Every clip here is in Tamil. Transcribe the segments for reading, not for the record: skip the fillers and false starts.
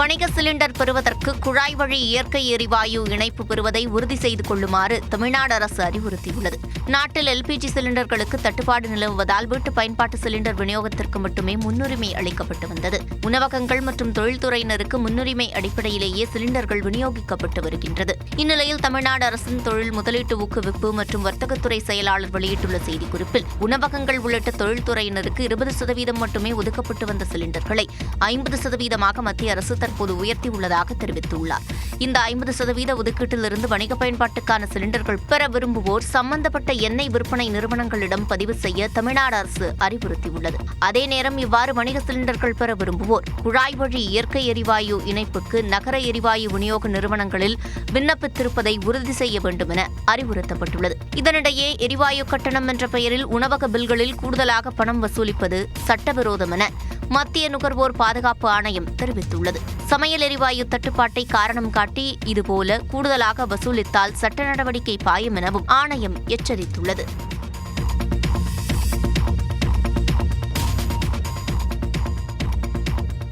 வணிக சிலிண்டர் பெறுவதற்கு குழாய் வழி இயற்கை எரிவாயு இணைப்பு பெறுவதை உறுதி செய்து கொள்ளுமாறு தமிழ்நாடு அரசு அறிவுறுத்தியுள்ளது. நாட்டில் எல்பிஜி சிலிண்டர்களுக்கு தட்டுப்பாடு நிலவுவதால் வீட்டு பயன்பாட்டு சிலிண்டர் விநியோகத்திற்கு மட்டுமே முன்னுரிமை அளிக்கப்பட்டு வந்தது. உணவகங்கள் மற்றும் தொழில்துறையினருக்கு முன்னுரிமை அடிப்படையிலேயே சிலிண்டர்கள் விநியோகிக்கப்பட்டு வருகின்றது. இந்நிலையில் தமிழ்நாடு அரசின் தொழில் முதலீட்டு ஊக்குவிப்பு மற்றும் வர்த்தகத்துறை செயலாளர் வெளியிட்டுள்ள செய்திக்குறிப்பில், உணவகங்கள் உள்ளிட்ட தொழில்துறையினருக்கு 20% மட்டுமே ஒதுக்கப்பட்டு வந்த சிலிண்டர்களை 50% மத்திய அரசு தற்போது உயர்த்தியுள்ளதாக தெரிவித்துள்ளார். இந்த 50% ஒதுக்கீட்டிலிருந்து வணிக பயன்பாட்டுக்கான சிலிண்டர்கள் பெற விரும்புவோர் சம்பந்தப்பட்ட எண்ணெய் விற்பனை நிறுவனங்களிடம் பதிவு செய்ய தமிழ்நாடு அரசு அறிவுறுத்தியுள்ளது. அதே நேரம் இவ்வாறு வணிக சிலிண்டர்கள் பெற விரும்புவோர் குழாய் வழி இயற்கை எரிவாயு இணைப்புக்கு நகர எரிவாயு விநியோக நிறுவனங்களில் விண்ணப்பித்திருப்பதை உறுதி செய்ய வேண்டும் என அறிவுறுத்தப்பட்டுள்ளது. இதனிடையே எரிவாயு கட்டணம் என்ற பெயரில் உணவக பில்களில் கூடுதலாக பணம் வசூலிப்பது சட்டவிரோதம் என மத்திய நுகர்வோர் பாதுகாப்பு ஆணையம் தெரிவித்துள்ளது. சமையல் எரிவாயு தட்டுப்பாட்டை காரணம் காட்டி இதுபோல கூடுதலாக வசூலித்தால் சட்ட நடவடிக்கை பாயும் எனவும் ஆணையம் எச்சரித்துள்ளது.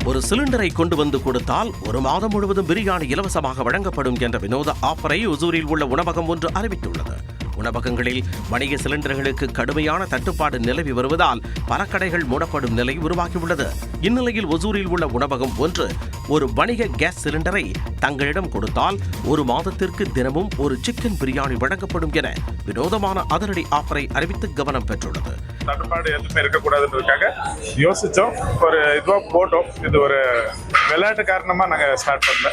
ஒரு சிலிண்டரை கொண்டு வந்து கொடுத்தால் 1 மாதம் முழுவதும் பிரியாணி இலவசமாக வழங்கப்படும் என்ற வினோத ஆஃபரை ஒசூரில் உள்ள உணவகம் ஒன்று அறிவித்துள்ளது. உணவகங்களில் வணிக சிலிண்டர்களுக்கு கடுமையான தட்டுப்பாடு நிலவி வருவதால் பல கடைகள் மூடப்படும் நிலை உருவாகியுள்ளது. இந்நிலையில் ஒசூரில் உள்ள உணவகம் ஒன்று ஒரு வணிக கேஸ் சிலிண்டரை தங்களிடம் கொடுத்தால் 1 மாதத்திற்கு தினமும் ஒரு சிக்கன் பிரியாணி வழங்கப்படும் என வினோதமான அதிரடி ஆஃபரை அறிவித்து கவனம் பெற்றுள்ளது. தட்டுப்பாடு எதுவுமே இருக்கக்கூடாதுன்றதுக்காக யோசிச்சோம், ஒரு இதுவாக போட்டோம். இது ஒரு விளையாட்டு காரணமா நாங்கள் ஸ்டார்ட் பண்ணல.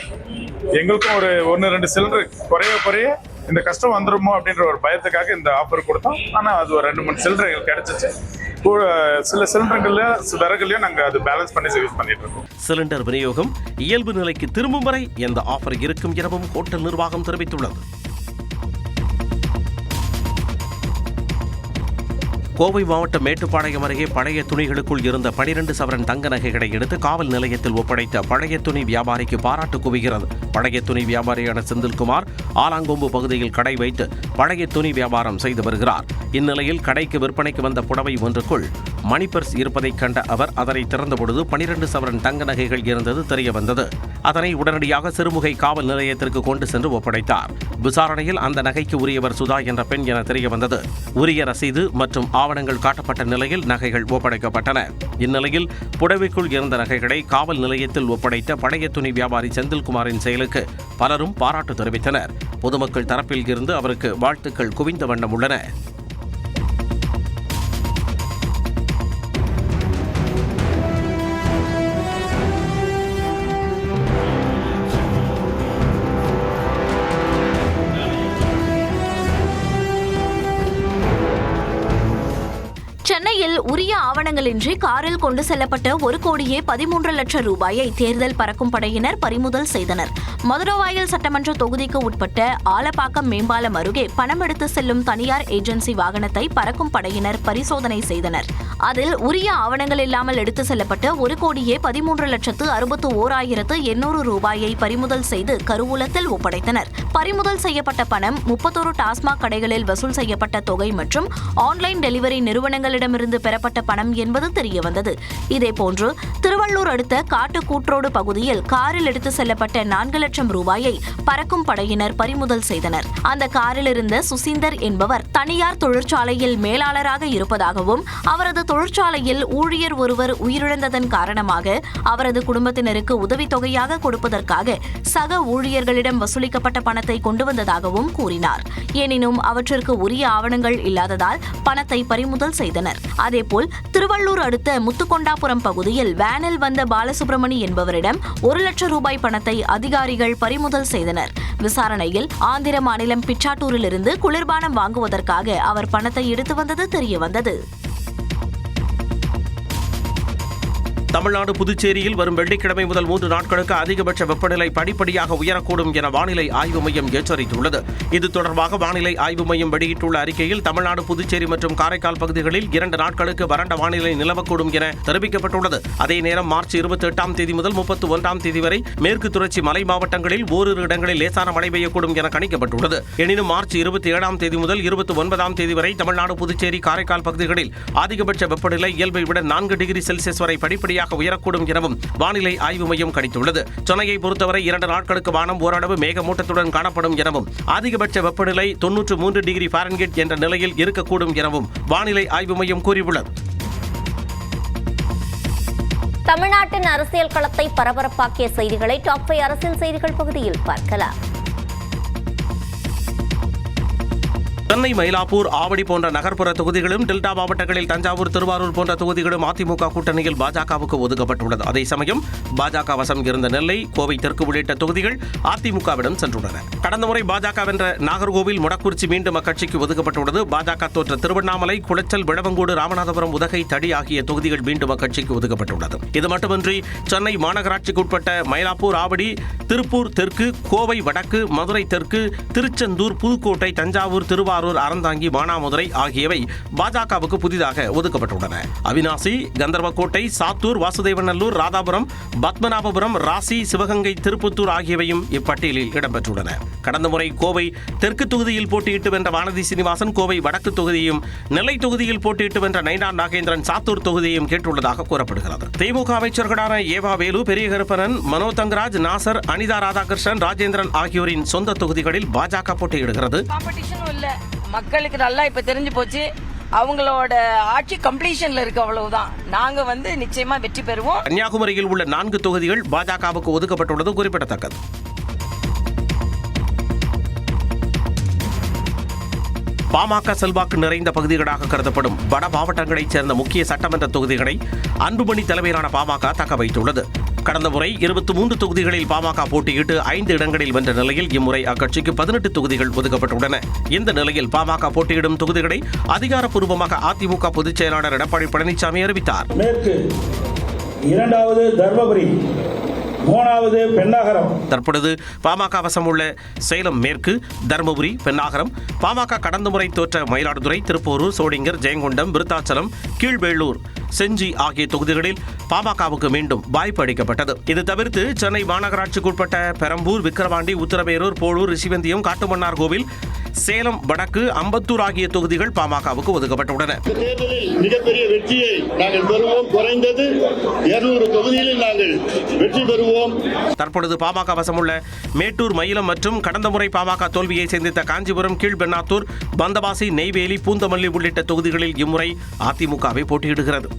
எங்களுக்கும் ஒரு 1-2 சிலிண்டர் குறைய இந்த கஷ்டம் வந்துருமோ அப்படின்ற ஒரு பயத்துக்காக இந்த ஆஃபர் கொடுத்தோம். ஆனால் அது ஒரு 2-3 சிலிண்டர் எங்களுக்கு கிடைச்சிச்சு. சில சிலிண்டர்கள்லயும் விறகுலையும் நாங்கள் அது பேலன்ஸ் பண்ணி யூஸ் பண்ணிட்டு இருக்கோம். சிலிண்டர் விநியோகம் இயல்பு நிலைக்கு திரும்பும் வரை எந்த ஆஃபர் இருக்கும் எனவும் ஹோட்டல் நிர்வாகம் தெரிவித்துள்ளது. கோவை மாவட்டம் மேட்டுப்பாளையம் அருகே பழைய துணிகளுக்குள் இருந்த 12 சவரன் தங்க நகைகளை எடுத்து காவல் நிலையத்தில் ஒப்படைத்த பழைய துணி வியாபாரிக்கு பாராட்டு குவிகிறது. பழைய துணி வியாபாரியான செந்தில்குமார் ஆலாங்கொம்பு பகுதியில் கடை வைத்து பழைய துணி வியாபாரம் செய்து வருகிறார். இந்நிலையில் கடைக்கு விற்பனைக்கு வந்த புடவை ஒன்றுக்குள் மணிபர்ஸ் இருப்பதைக் கண்ட அவர் அதனை திறந்தபொழுது 12 சவரன் தங்க நகைகள் இருந்தது தெரிய வந்தது. அதனை உடனடியாக சிறுமுகை காவல் நிலையத்திற்கு கொண்டு சென்று ஒப்படைத்தார். விசாரணையில் அந்த நகைக்கு உரியவர் சுதா என்ற பெண் என தெரிய வந்தது. உரிய ரசீது மற்றும் ஆவணங்கள் காட்டப்பட்ட நிலையில் நகைகள் ஒப்படைக்கப்பட்டன. இந்நிலையில் புடவைக்குள் இருந்த நகைகளை காவல் நிலையத்தில் ஒப்படைத்த பழைய துணி வியாபாரி செந்தில்குமாரின் செயலுக்கு பலரும் பாராட்டு தெரிவித்தனர். பொதுமக்கள் தரப்பில் இருந்து அவருக்கு வாழ்த்துக்கள் குவிந்த வண்ணம் உள்ளன. சென்னையில் உரிய ஆவணங்களின்றி காரில் கொண்டு செல்லப்பட்ட 1,13,00,000 ரூபாயை தேர்தல் பறக்கும் படையினர் பறிமுதல் செய்தனர். மதுரவாயல் சட்டமன்ற தொகுதிக்கு உட்பட்ட ஆலப்பாக்கம் மேம்பாலம் அருகே பணம் எடுத்து செல்லும் தனியார் ஏஜென்சி வாகனத்தை பறக்கும் படையினர் பரிசோதனை செய்தனர். அதில் உரிய ஆவணங்கள் இல்லாமல் எடுத்து செல்லப்பட்ட 1,13,61,800 ரூபாயை பறிமுதல் செய்து கருவூலத்தில் ஒப்படைத்தனர். பறிமுதல் செய்யப்பட்ட பணம் 31 டாஸ்மாக் கடைகளில் வசூல் செய்யப்பட்ட தொகை மற்றும் ஆன்லைன் டெலிவரி நிறுவனங்களிடமிருந்து பெறப்பட்ட பணம் என்பது தெரியவந்தது. இதேபோன்று திருவள்ளூர் அடுத்த காட்டுக்கூட்ரோடு பகுதியில் காரில் எடுத்து செல்லப்பட்ட 4 லட்சம் ரூபாயை பறக்கும் படையினர் பறிமுதல் செய்தனர். அந்த காரில் இருந்த சுசீந்தர் என்பவர் தனியார் தொழிற்சாலையில் மேலாளராக இருப்பதாகவும் அவரது தொழிற்சாலையில் ஊழியர் ஒருவர் உயிரிழந்ததன் காரணமாக அவரது குடும்பத்தினருக்கு உதவித்தொகையாக கொடுப்பதற்காக சக ஊழியர்களிடம் வசூலிக்கப்பட்ட பணத்தை கொண்டு வந்ததாகவும் கூறினார். எனினும் அவற்றிற்கு உரிய ஆவணங்கள் இல்லாததால் பணத்தை பறிமுதல் செய்தனர். அதேபோல் திருவள்ளூர் அடுத்த முத்துக்கொண்டாபுரம் பகுதியில் வேனில் வந்த பாலசுப்ரமணி என்பவரிடம் 1 லட்சம் ரூபாய் பணத்தை அதிகாரிகள் பறிமுதல் செய்தனர். விசாரணையில் ஆந்திர மாநிலம் பிச்சாட்டூரிலிருந்து குளிர்பானம் வாங்குவதற்காக அவர் பணத்தை எடுத்து வந்தது தெரியவந்தது. தமிழ்நாடு புதுச்சேரியில் வரும் வெள்ளிக்கிழமை முதல் 3 நாட்களுக்கு அதிகபட்ச வெப்பநிலை படிப்படியாக உயரக்கூடும் என வானிலை ஆய்வு மையம் எச்சரித்துள்ளது. இது தொடர்பாக வானிலை ஆய்வு மையம் வெளியிட்டுள்ள அறிக்கையில் தமிழ்நாடு புதுச்சேரி மற்றும் காரைக்கால் பகுதிகளில் 2 நாட்களுக்கு வறண்ட வானிலை நிலவக்கூடும் என தெரிவிக்கப்பட்டுள்ளது. அதே நேரம் மார்ச் 28ஆம் தேதி முதல் 31ஆம் தேதி வரை மேற்கு தொடர்ச்சி மலை மாவட்டங்களில் ஓரிரு இடங்களில் லேசான மழை பெய்யக்கூடும் என கணிக்கப்பட்டுள்ளது. எனினும் மார்ச் 27ஆம் தேதி முதல் 29ஆம் தேதி வரை தமிழ்நாடு புதுச்சேரி காரைக்கால் பகுதிகளில் அதிகபட்ச வெப்பநிலை இயல்பை விட 4 டிகிரி செல்சியஸ் வரை படிப்படியாக படிப்படியாக உயரக்கூடும் எனவும் வானிலை ஆய்வு மையம் கணித்துள்ளது. சென்னையை பொறுத்தவரை 2 நாட்களுக்கு வானம் ஓரளவு மேகமூட்டத்துடன் காணப்படும் எனவும் அதிகபட்ச வெப்பநிலை 93 டிகிரி ஃபாரன்ஹீட் என்ற நிலையில் இருக்கக்கூடும் எனவும் வானிலை ஆய்வு மையம் கூறியுள்ளது. தமிழ்நாட்டின் அரசியல் களத்தை பரபரப்பாக்கிய செய்திகளை டாப் 5 அரசியல் செய்திகள் பகுதியில் பார்க்கலாம். சென்னை, மயிலாப்பூர், ஆவடி போன்ற நகர்ப்புற தொகுதிகளும், டெல்டா மாவட்டங்களில் தஞ்சாவூர், திருவாரூர் போன்ற தொகுதிகளும் அதிமுக கூட்டணியில் பாஜகவுக்கு ஒதுக்கப்பட்டுள்ளது. அதே சமயம் பாஜக வசம் இருந்த நெல்லை, கோவை தெற்கு உள்ளிட்ட தொகுதிகள் அதிமுகவிடம் சென்றுள்ளன. கடந்த முறை பாஜக வென்ற நாகர்கோவில், மொடக்குறிச்சி மீண்டும் அக்கட்சிக்கு ஒதுக்கப்பட்டுள்ளது. பாஜக தோற்ற திருவண்ணாமலை, குளச்சல், விளவங்கோடு, ராமநாதபுரம், உதகை, தடி ஆகிய தொகுதிகள் மீண்டும் அக்கட்சிக்கு ஒதுக்கப்பட்டுள்ளது. இது மட்டுமின்றி சென்னை மாநகராட்சிக்குட்பட்ட மயிலாப்பூர், ஆவடி, திருப்பூர் தெற்கு, கோவை வடக்கு, மதுரை தெற்கு, திருச்செந்தூர், புதுக்கோட்டை, தஞ்சாவூர், திருவாரூர், அறந்தாங்கி, மானாமதுரை ஆகியவை பாஜகவுக்கு புதிதாக ஒதுக்கப்பட்டுள்ளன. அவினாசி, கந்தர்வக்கோட்டை, சாத்தூர், வாசுதேவநல்லூர், ராதாபுரம், பத்மநாபபுரம், ராசி, சிவகங்கை, திருப்பத்தூர் ஆகியவையும் இப்பட்டியலில் இடம்பெற்றுள்ளன. கடந்த முறை கோவை தெற்கு தொகுதியில் போட்டியிட்டு வென்ற வானதி சீனிவாசன் கோவை வடக்கு தொகுதியையும், நெல்லை தொகுதியில் போட்டியிட்டு வென்ற நயினார் நாகேந்திரன் சாத்தூர் தொகுதியையும் கேட்டுள்ளதாக கூறப்படுகிறது. திமுக அமைச்சர்களான ஏவா வேலு, பெரிய கருப்பணன், மனோ தங்கராஜ், நாசர், அனிதா ராதாகிருஷ்ணன், ராஜேந்திரன் ஆகியோரின் சொந்த தொகுதிகளில் பாஜக போட்டியிடுகிறது. மக்களுக்கு நல்லா இப்ப தெரிஞ்சு போச்சு. அவங்களோட ஆட்சி கம்ப்ளீஷன்ல இருக்கு, அவ்வளவுதான். நாங்க நிச்சயமா வெற்றி பெறுவோம். கன்னியாகுமரியில் உள்ள 4 தொகுதிகள் பாஜகவுக்கு ஒதுக்கப்பட்டுள்ளது குறிப்பிடத்தக்கது. பாமக செல்வாக்கு நிறைந்த பகுதிகளாக கருதப்படும் வட மாவட்டங்களைச் சேர்ந்த முக்கிய சட்டமன்ற தொகுதிகளை அன்புமணி தலைமையிலான பாமக தக்க வைத்துள்ளது. கடந்த முறை 23 தொகுதிகளில் பாமக போட்டியிட்டு 5 இடங்களில் வென்ற நிலையில் இம்முறை அக்கட்சிக்கு 18 தொகுதிகள் ஒதுக்கப்பட்டுள்ளன. இந்த நிலையில் பாமக போட்டியிடும் தொகுதிகளை அதிகாரப்பூர்வமாக அதிமுக பொதுச் செயலாளர் எடப்பாடி பழனிசாமி அறிவித்தார். மேற்கு, 2வது தர்மபுரி, 3வது பென்னாகரம். தற்பொழுது பாமக வசம் உள்ள சேலம் மேற்கு, தர்மபுரி, பென்னாகரம், பாமக கடந்த முறை தோற்ற மயிலாடுதுறை, திருப்போரூர், சோளிங்கர், ஜெயங்கொண்டம், விருத்தாச்சலம், கீழ்வேளூர், செஞ்சி ஆகிய தொகுதிகளில் பாமகவுக்கு மீண்டும் வாய்ப்பு அளிக்கப்பட்டது. இது தவிர்த்து சென்னை மாநகராட்சிக்குட்பட்ட பெரம்பூர், விக்கிரவாண்டி, உத்தரமேரூர், போளூர், ரிஷிவந்தியம், காட்டுமன்னார் கோவில், சேலம் வடக்கு, அம்பத்தூர் ஆகிய தொகுதிகள் பாமகவுக்கு ஒதுக்கப்பட்டுள்ளன. தேர்தலில் மிகப்பெரிய வெற்றியை நாங்கள் பெறுவோம். குறைந்தது 200 தொகுதிகளில் நாங்கள் வெற்றி பெறுவோம். தற்பொழுது பாமக வசமுள்ள மேட்டூர், மயிலம் மற்றும் கடந்த முறை பாமக தோல்வியை சந்தித்த காஞ்சிபுரம், கீழ்பெண்ணாத்தூர், பந்தவாசி, நெய்வேலி, பூந்தமல்லி உள்ளிட்ட தொகுதிகளில் இம்முறை அதிமுகவை போட்டியிடுகிறது.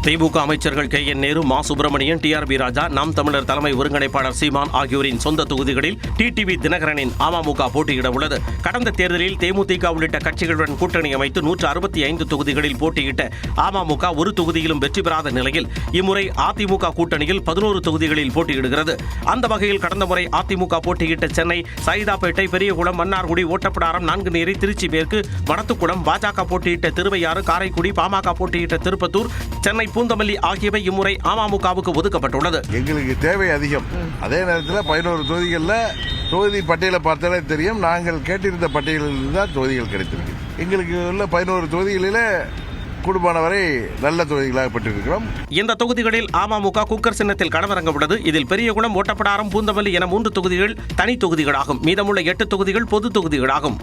திமுக அமைச்சர்கள் KN நேரு, மா சுப்பிரமணியன், TRB ராஜா, நாம் தமிழர் தலைமை ஒருங்கிணைப்பாளர் சீமான் ஆகியோரின் சொந்த தொகுதிகளில் TTV தினகரனின் அமமுக போட்டியிட உள்ளது. கடந்த தேர்தலில் தேமுதிக உள்ளிட்ட கட்சிகளுடன் கூட்டணி அமைத்து 165 தொகுதிகளில் போட்டியிட்ட அமமுக ஒரு தொகுதியிலும் வெற்றி பெறாத நிலையில் இம்முறை அதிமுக கூட்டணியில் 11 தொகுதிகளில் போட்டியிடுகிறது. அந்த வகையில் கடந்த முறை அதிமுக போட்டியிட்ட சென்னை, சைதாப்பேட்டை, பெரியகுளம், மன்னார்குடி, ஓட்டப்பிடாரம், நான்குநேரி, திருச்சி மேற்கு, வடத்துக்குளம், பாஜக போட்டியிட்ட திருவையாறு, காரைக்குடி, பாமக போட்டியிட்ட திருப்பத்தூர், சென்னை, பூந்தமல்லி ஆகியவை இம்முறை அமமுகவுக்கு ஒதுக்கப்பட்டுள்ளது. எங்களுக்கு தேவை அதிகம். அதே நேரத்தில் 11 தொகுதிகளில் தொகுதி பட்டியலை பார்த்தாலே தெரியும். நாங்கள் கேட்டிருந்த பட்டியலில் தான் தொகுதிகள் கிடைத்திருக்கு. எங்களுக்கு உள்ள 11 தொகுதிகளில் கூடுமானவரை நல்ல தொகுதிகளாக பெற்றிருக்கிறோம். இந்த தொகுதிகளில் அமமுக குக்கர் சின்னத்தில் களமிறங்க உள்ளது. இதில் பெரியகுளம், ஓட்டப்பிடாரம், பூந்தமல்லி என 3 தொகுதிகள் தனி தொகுதிகளாகும். மீதமுள்ள 8 தொகுதிகள் பொது தொகுதிகளாகும்.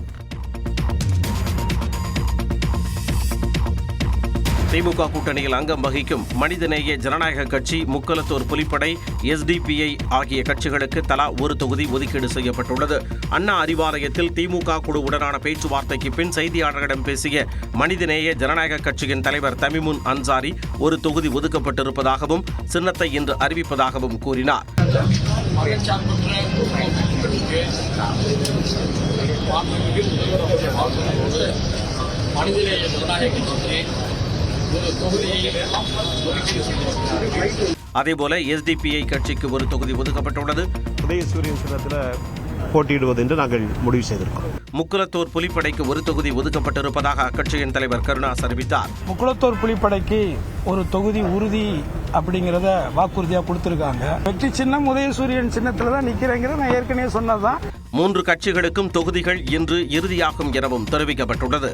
திமுக கூட்டணியில் அங்கம் வகிக்கும் மனிதநேய ஜனநாயக கட்சி, முக்குளத்தூர் புலிப்படை, SDPI ஆகிய கட்சிகளுக்கு தலா ஒரு தொகுதி ஒதுக்கீடு செய்யப்பட்டுள்ளது. அண்ணா அறிவாலயத்தில் திமுக குழுவுடனான பேச்சுவார்த்தைக்கு பின் செய்தியாளர்களிடம் பேசிய மனிதநேய ஜனநாயக கட்சியின் தலைவர் தமிமுன் அன்சாரி ஒரு தொகுதி ஒதுக்கப்பட்டிருப்பதாகவும் சின்னத்தை இன்று அறிவிப்பதாகவும் கூறினார். அதேபோல SDPI கட்சிக்கு ஒரு தொகுதி ஒதுக்கப்பட்டுள்ளது. உதயசூரியன் சின்னத்தில் போட்டியிடுவது என்று நாங்கள் முடிவு செய்திருக்கிறோம். முக்குளத்தூர் புலிப்படைக்கு ஒரு தொகுதி ஒதுக்கப்பட்டிருப்பதாக அக்கட்சியின் தலைவர் கருணாஸ் அறிவித்தார். முக்குளத்தூர் புலிப்படைக்கு ஒரு தொகுதி உறுதி அப்படிங்கிறத வாக்குறுதியா கொடுத்திருக்காங்க. வெற்றி சின்னம் உதயசூரியன் சின்னத்துல தான் நிக்கிறேங்கிறத நான் ஏற்கனவே சொன்னதுதான். 3 கட்சிகளுக்கும் தொகுதிகள் இன்று இறுதியாகும் எனவும் தெரிவிக்கப்பட்டுள்ளது.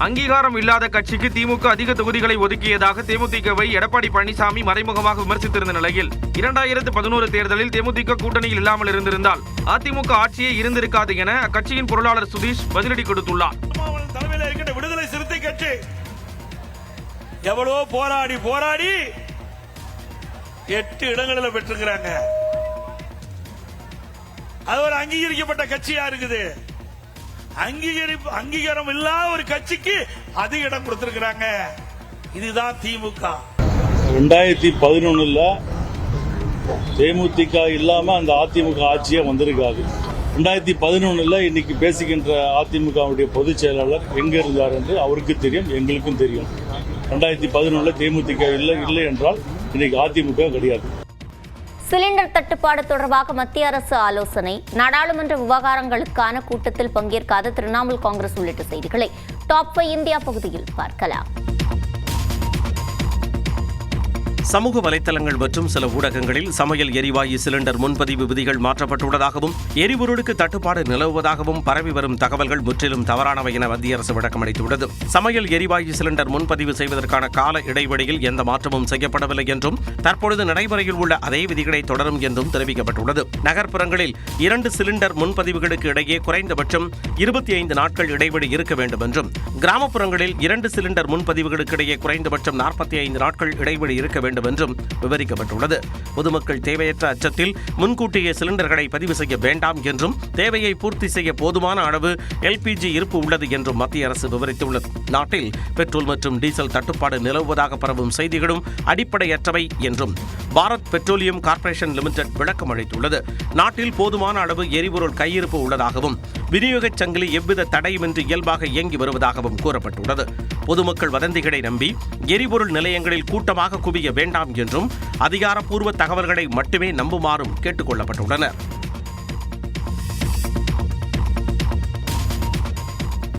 அங்கீகாரம் இல்லாத கட்சிக்கு திமுக அதிக தொகுதிகளை ஒதுக்கியதாக தேமுதிகவை எடப்பாடி பழனிசாமி மறைமுகமாக விமர்சித்திருந்த நிலையில் 2011 தேர்தலில் தேமுதிக கூட்டணியில் இல்லாமல் இருந்திருந்தால் அதிமுக ஆட்சியே இருந்திருக்காது என அக்கட்சியின் பொருளாளர் சுதீஷ் பதிலடி கொடுத்துள்ளார். தலைமையில் இருக்கின்ற விடுதலை சிறுத்தை கட்சி எவ்வளவோ போராடி 8 இடங்களில் பெற்றிருக்கிறாங்க. அது ஒரு அங்கீகரிக்கப்பட்ட கட்சியா இருக்குது. அங்கீகாரம் இல்லாத ஒரு கட்சிக்கு அதிக இடம் கொடுத்திருக்கிறாங்க. இதுதான் திமுக. 2011 தேமுதிக இல்லாம அந்த அதிமுக ஆட்சியே வந்திருக்காது. 2011 இன்னைக்கு பேசுகின்ற அதிமுகவுடைய பொதுச் செயலாளர் எங்க இருந்தார் என்று அவருக்கு தெரியும், எங்களுக்கும் தெரியும். 2011 தேமுதிக இல்லை என்றால் இன்னைக்கு அதிமுக கிடையாது. சிலிண்டர் தட்டுப்பாடு தொடர்பாக மத்திய அரசு ஆலோசனை, நாடாளுமன்ற விவகாரங்களுக்கான கூட்டத்தில் பங்கேற்காத திரிணாமுல் காங்கிரஸ் உள்ளிட்ட செய்திகளை டாப் 5 இந்தியா பகுதியில் பார்க்கலாம். சமூக வலைதளங்கள் மற்றும் சில ஊடகங்களில் சமையல் எரிவாயு சிலிண்டர் முன்பதிவு விதிகள் மாற்றப்பட்டுள்ளதாகவும் எரிபொருளுக்கு தட்டுப்பாடு நிலவுவதாகவும் பரவி வரும் தகவல்கள் முற்றிலும் தவறானவை என மத்திய அரசு விளக்கமளித்துள்ளது. சமையல் எரிவாயு சிலிண்டர் முன்பதிவு செய்வதற்கான கால இடைவெளியில் எந்த மாற்றமும் செய்யப்படவில்லை என்றும் தற்பொழுது நடைமுறையில் உள்ள அதே விதிகளை தொடரும் என்றும் தெரிவிக்கப்பட்டுள்ளது. நகர்ப்புறங்களில் 2 சிலிண்டர் முன்பதிவுகளுக்கு இடையே குறைந்தபட்சம் 25 நாட்கள் இடைவெளி இருக்க வேண்டும் என்றும், கிராமப்புறங்களில் 2 சிலிண்டர் முன்பதிவுகளுக்கு இடையே குறைந்தபட்சம் 45 நாட்கள் இடைவெளி இருக்க வேண்டும் என்றும் விவரிக்கப்பட்டுள்ளது. பொதுமக்கள் தேவையற்ற அச்சத்தில் முன்கூட்டியே சிலிண்டர்களை பதிவு செய்ய வேண்டாம் என்றும், தேவையை பூர்த்தி செய்ய போதுமான அளவு LPG இருப்பு உள்ளது என்றும் மத்திய அரசு விவரித்துள்ளது. நாட்டில் பெட்ரோல் மற்றும் டீசல் தட்டுப்பாடு நிலவுவதாக பரவும் செய்திகளும் அடிப்படையற்றவை என்றும் பாரத் பெட்ரோலியம் கார்ப்பரேஷன் லிமிடெட் விளக்கம் அளித்துள்ளது. நாட்டில் போதுமான அளவு எரிபொருள் கையிருப்பு உள்ளதாகவும், விநியோகச் சங்கிலி எவ்வித தடையுமின்றி இயல்பாக இயங்கி வருவதாகவும் கூறப்பட்டுள்ளது. பொதுமக்கள் வதந்திகளை நம்பி எரிபொருள் நிலையங்களில் கூட்டமாக குவிய வேண்டாம் என்றும், அதிகாரப்பூர்வ தகவல்களை மட்டுமே நம்புமாறும் கேட்டுக் கொள்ளப்பட்டுள்ளனர்.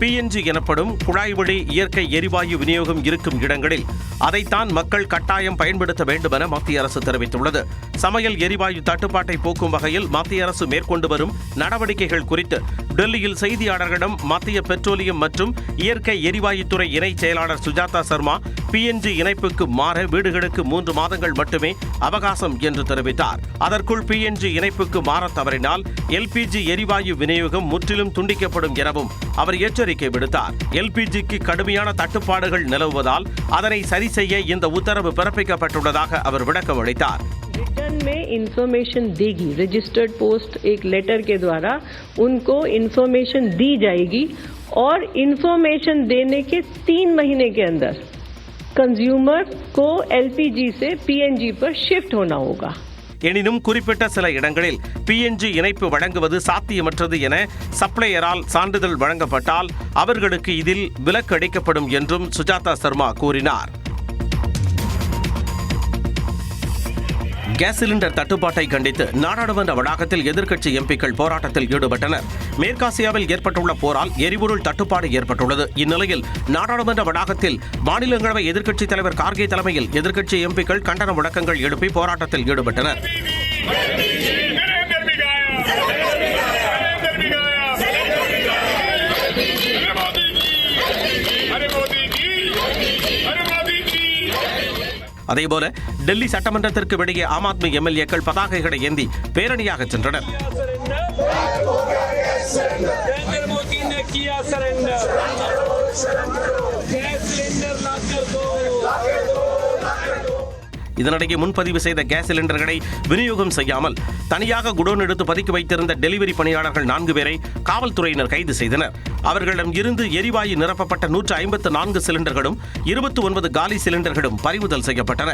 PNG எனப்படும் குழாய் வழி இயற்கை எரிவாயு விநியோகம் இருக்கும் இடங்களில் அதைத்தான் மக்கள் கட்டாயம் பயன்படுத்த வேண்டும் என மத்திய அரசு தெரிவித்துள்ளது. சமையல் எரிவாயு தட்டுப்பாட்டை போக்கும் வகையில் மத்திய அரசு மேற்கொண்டு வரும் நடவடிக்கைகள் குறித்து டெல்லியில் செய்தியாளர்களிடம் மத்திய பெட்ரோலியம் மற்றும் இயற்கை எரிவாயுத்துறை இணை செயலாளர் சுஜாதா சர்மா PNG இணைப்புக்கு மாற வீடுகளுக்கு 3 மாதங்கள் மட்டுமே அவகாசம் என்று தெரிவித்தார். அதற்குள் PNG இணைப்புக்கு மாற தவறினால் LPG எரிவாயு விநியோகம் முற்றிலும் துண்டிக்கப்படும் எனவும் அவர் எச்சரிக்கை விடுத்தார். LPGக்கு கடுமையான தட்டுப்பாடுகள் நிலவுவதால் அதனை சரி செய்ய இந்த உத்தரவு பிறப்பிக்கப்பட்டுள்ளதாக அவர் விளக்கம் அளித்தார். रिटर्न में इंफॉर्मेशन देगी, रजिस्टर्ड पोस्ट एक लेटर के द्वारा उनको इंफॉर्मेशन दी जाएगी और इंफॉर्मेशन देने के 3 महीने के अंदर कंज्यूमर को LPG से PNG पर शिफ्ट होना होगा. எனினும் குறிப்பிட்ட சில இடங்களில் PNG இணைப்பு வழங்குவது சாத்தியமற்றது என சப்ளையரால் சான்றிதழ் வழங்கப்பட்டால் அவர்களுக்கு இதில் விலக்கு அளிக்கப்படும் என்றும் சுஜாதா சர்மா கூறினார். கேஸ் சிலிண்டர் தட்டுப்பாட்டை கண்டித்து நாடாளுமன்ற வளாகத்தில் எதிர்க்கட்சி எம்பிக்கள் போராட்டத்தில் ஈடுபட்டனர். மேற்காசியாவில் ஏற்பட்டுள்ள போரால் எரிபொருள் தட்டுப்பாடு ஏற்பட்டுள்ளது. இந்நிலையில் நாடாளுமன்ற வளாகத்தில் மாநிலங்களவை எதிர்க்கட்சித் தலைவர் கார்கே தலைமையில் எதிர்க்கட்சி எம்பிக்கள் கண்டன முழக்கங்கள் எழுப்பி போராட்டத்தில் ஈடுபட்டனர். அதேபோல டெல்லி சட்டமன்றத்திற்கு வெளியே ஆம் ஆத்மி MLAக்கள் பதாகைகளை ஏந்தி பேரணியாக சென்றனர். இதனிடையே முன்பதிவு செய்த கேஸ் சிலிண்டர்களை விநியோகம் செய்யாமல் தனியாக குடோன் எடுத்து பதுக்கி வைத்திருந்த டெலிவரி பணியாளர்கள் 4 பேரை காவல்துறையினர் கைது செய்தனர். அவர்களிடம் இருந்து எரிவாயு நிரப்பப்பட்ட 154 சிலிண்டர்களும் 29 காலி சிலிண்டர்களும் பறிமுதல் செய்யப்பட்டன.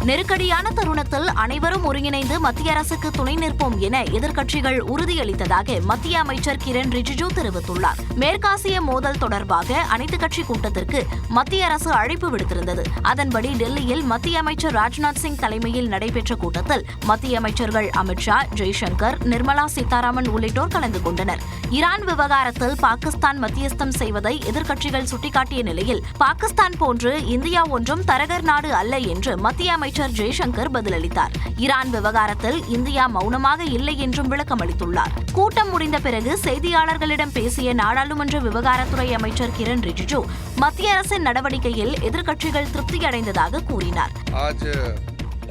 நெருக்கடியான தருணத்தில் அனைவரும் ஒருங்கிணைந்து மத்திய அரசுக்கு துணை நிற்போம் என எதிர்க்கட்சிகள் உறுதியளித்ததாக மத்திய அமைச்சர் கிரண் ரிஜிஜு தெரிவித்துள்ளார். மேற்காசிய மோதல் தொடர்பாக அனைத்துக் கட்சி கூட்டத்திற்கு மத்திய அரசு அழைப்பு விடுத்திருந்தது. அதன்படி டெல்லியில் மத்திய அமைச்சர் ராஜ்நாத் சிங் தலைமையில் நடைபெற்ற கூட்டத்தில் மத்திய அமைச்சர்கள் அமித்ஷா, ஜெய்சங்கர், நிர்மலா சீதாராமன் உள்ளிட்டோர் கலந்து கொண்டனர். ஈரான் விவகாரத்தில் பாகிஸ்தான் மத்தியஸ்தம் செய்வதை எதிர்க்கட்சிகள் சுட்டிக்காட்டிய நிலையில் பாகிஸ்தான் போன்று இந்தியா ஒன்றும் தரகர் நாடு அல்ல என்று மத்திய அமைச்சர் அமைச்சர் ஜெய்சங்கர் பதிலளித்தார். ஈரான் விவகாரத்தில் இந்தியா மௌனமாக இல்லை என்றும் விளக்கம் அளித்துள்ளார். கூட்டம் முடிந்த பிறகு செய்தியாளர்களிடம் பேசிய நாடாளுமன்ற விவகாரத்துறை அமைச்சர் கிரண் ரிஜிஜு மத்திய அரசின் நடவடிக்கையில் எதிர்க்கட்சிகள் திருப்தி அடைந்ததாக கூறினார். आज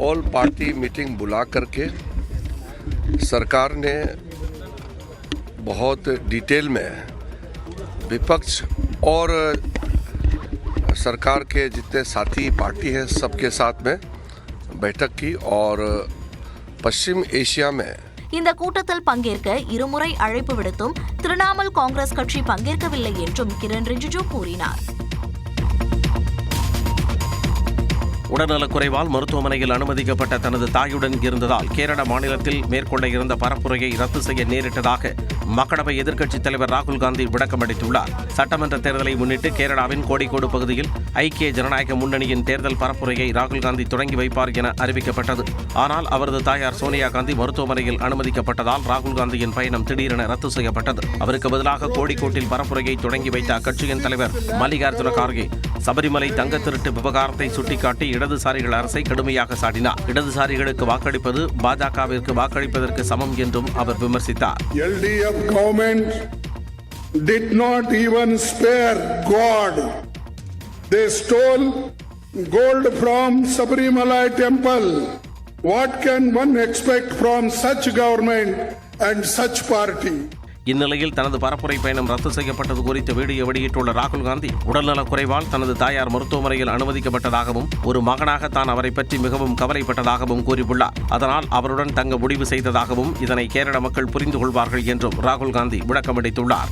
ऑल पार्टी मीटिंग बुला करके सरकार ने बहुत डिटेल में विपक्ष और सरकार के जितने साथी पार्टी हैं सबके साथ में बैठक की और पश्चिम एशिया में இந்த கூட்டத்தில் பங்கேற்க இருமுறை அழைப்பு விடுத்தும் திரிணாமுல் காங்கிரஸ் கட்சி பங்கேற்கவில்லை என்றும் கிரண் ரிஜிஜு கூறினார். உடல்நலக்குறைவால் மருத்துவமனையில் அனுமதிக்கப்பட்ட தனது தாயுடன் இருந்ததால் கேரள மாநிலத்தில் மேற்கொள்ள இருந்த பரப்புரையை ரத்து செய்ய நேரிட்டதாக மக்களவை எதிர்க்கட்சித் தலைவர் ராகுல் காந்தி விளக்கம் அளித்துள்ளார். சட்டமன்ற தேர்தலை முன்னிட்டு கேரளாவின் கோடிக்கோடு பகுதியில் ஐக்கிய ஜனநாயக முன்னணியின் தேர்தல் பரப்புரையை ராகுல் காந்தி தொடங்கி வைப்பார் என அறிவிக்கப்பட்டது. ஆனால் அவரது தாயார் சோனியா காந்தி மருத்துவமனையில் அனுமதிக்கப்பட்டதால் ராகுல் காந்தியின் பயணம் திடீரென ரத்து செய்யப்பட்டது. அவருக்கு பதிலாக கோடிக்கோட்டில் பரப்புரையை தொடங்கி வைத்த அக்கட்சியின் தலைவர் மல்லிகார்ஜுன கார்கே சபரிமலை தங்க திருட்டு விவகாரத்தை சுட்டிக்காட்டி இடதுசாரிகள் அரசை கடுமையாக சாடினார். இடதுசாரிகளுக்கு வாக்களிப்பது பாஜகவிற்கு வாக்களிப்பதற்கு சமம் என்றும் அவர் விமர்சித்தார். LDF government did not even spare God. They stole gold from Sabarimala temple. What can one expect from such government and such party? இந்நிலையில் தனது பரப்புரை பயணம் ரத்து செய்யப்பட்டது குறித்து வீடியோ வெளியிட்டுள்ள ராகுல் காந்தி உடல்நலக் குறைவால் தனது தாயார் மருத்துவமனையில் அனுமதிக்கப்பட்டதாகவும் ஒரு மகனாக தான் அவரை பற்றி மிகவும் கவலைப்பட்டதாகவும் கூறியுள்ளார். அதனால் அவருடன் தங்க முடிவு செய்ததாகவும் இதனை கேரள மக்கள் புரிந்து கொள்வார்கள் என்றும் ராகுல் காந்தி விளக்கமளித்துள்ளார்.